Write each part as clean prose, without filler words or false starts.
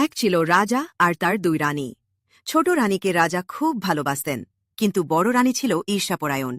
এক ছিল রাজা আর তার দুই রানী। ছোট রানীকে রাজা খুব ভালোবাসতেন, কিন্তু বড় রানী ছিল ঈর্ষাপরায়ণ,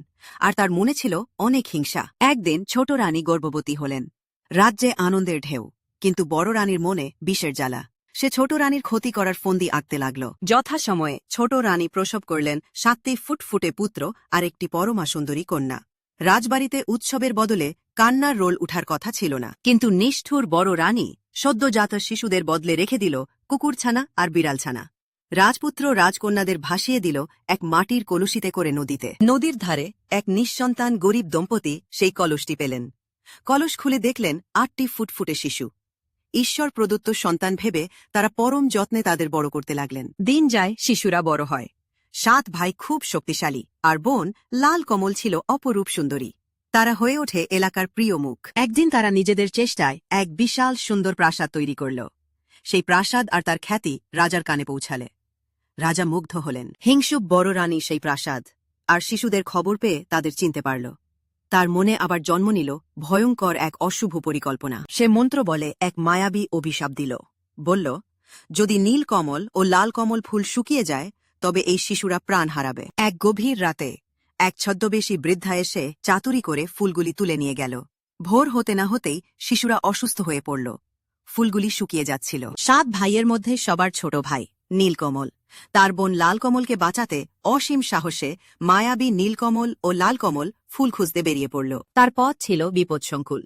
আর তার মনে ছিল অনেক হিংসা। একদিন ছোট রানী গর্ভবতী হলেন। রাজ্যে আনন্দের ঢেউ, কিন্তু বড় রানীর মনে বিষের জ্বালা। সে ছোট রানীর ক্ষতি করার ফন্দি আঁকতে লাগল। যথাসময়ে ছোট রানী প্রসব করলেন 7টি ফুটফুটে পুত্র আর একটি পরমা সুন্দরী কন্যা। রাজবাড়িতে উৎসবের বদলে কান্নার রোল উঠার কথা ছিল না, কিন্তু নিষ্ঠুর বড় রানী সদ্যজাত শিশুদের বদলে রেখে দিল কুকুরছানা আর বিড়ালছানা। রাজপুত্র রাজকন্যাদের ভাসিয়ে দিল এক মাটির কলসিতে করে নদীতে। নদীর ধারে এক নিঃসন্তান গরিব দম্পতি সেই কলসটি পেলেন। কলস খুলে দেখলেন 8টি ফুটফুটে শিশু। ঈশ্বর প্রদত্ত সন্তান ভেবে তারা পরম যত্নে তাদের বড় করতে লাগলেন। দিন যায়, শিশুরা বড় হয়। 7 ভাই খুব শক্তিশালী, আর বোন লাল কমল ছিল অপরূপ সুন্দরী। তারা হয়ে ওঠে এলাকার প্রিয় মুখ। একদিন তারা নিজেদের চেষ্টায় এক বিশাল সুন্দর প্রাসাদ তৈরি করল। সেই প্রাসাদ আর তার খ্যাতি রাজার কানে পৌঁছালে। রাজা মুগ্ধ হলেন। হিংসুক বড় রানী সেই প্রাসাদ আর শিশুদের খবর পেয়ে তাদের চিনতে পারল। তার মনে আবার জন্ম নিল ভয়ঙ্কর এক অশুভ পরিকল্পনা। সে মন্ত্র বলে এক মায়াবী অভিশাপ দিল। বলল, যদি নীল কমল ও লাল কমল ফুল শুকিয়ে যায়, তবে এই শিশুরা প্রাণ হারাবে। এক গভীর রাতে এক ছদ্মবেশী বৃদ্ধা এসে চাতুরি করে ফুলগুলি তুলে নিয়ে গেল। ভোর হতে না হতেই শিশুরা অসুস্থ হয়ে পড়ল। ফুলগুলি শুকিয়ে যাচ্ছিল। 7 ভাইয়ের মধ্যে সবার ছোট ভাই নীলকমল তার বোন লালকমলকে বাঁচাতে অসীম সাহসে মায়াবী নীলকমল ও লালকমল ফুল খুঁজতে বেরিয়ে পড়ল। তার পথ ছিল বিপদসংকুল।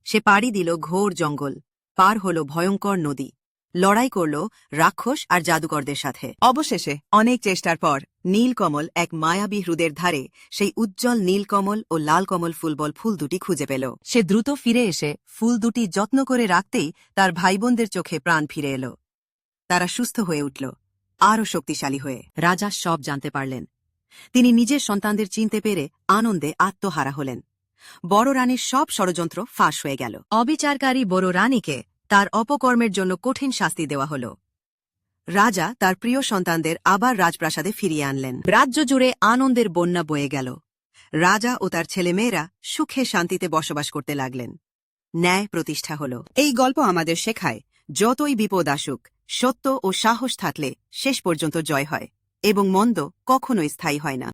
সে পাড়ি দিল ঘোর জঙ্গল, পার হল ভয়ঙ্কর নদী, লড়াই করল রাক্ষস আর জাদুকরদের সাথে। অবশেষে অনেক চেষ্টার পর নীলকমল এক মায়াবী হ্রদের ধারে সেই উজ্জ্বল নীলকমল ও লালকমল ফুল দুটি খুঁজে পেল। সে দ্রুত ফিরে এসে ফুল দুটি যত্ন করে রাখতেই তার ভাইবোনদের চোখে প্রাণ ফিরে এল। তারা সুস্থ হয়ে উঠল, আরও শক্তিশালী হয়ে। রাজা সব জানতে পারলেন। তিনি নিজের সন্তানদের চিনতে পেরে আনন্দে আত্মহারা হলেন। বড় রানীর সব ষড়যন্ত্র ফাঁস হয়ে গেল। অবিচারকারী বড় রানীকে তার অপকর্মের জন্য কঠিন শাস্তি দেওয়া হল। রাজা তার প্রিয় সন্তানদের আবার রাজপ্রাসাদে ফিরিয়ে আনলেন। রাজ্য জুড়ে আনন্দের বন্যা বয়ে গেল। রাজা ও তার ছেলেমেয়েরা সুখে শান্তিতে বসবাস করতে লাগলেন। ন্যায় প্রতিষ্ঠা হল। এই গল্প আমাদের শেখায়, যতই বিপদ আসুক, সত্য ও সাহস থাকলে শেষ পর্যন্ত জয় হয়, এবং মন্দ কখনোই স্থায়ী হয় না।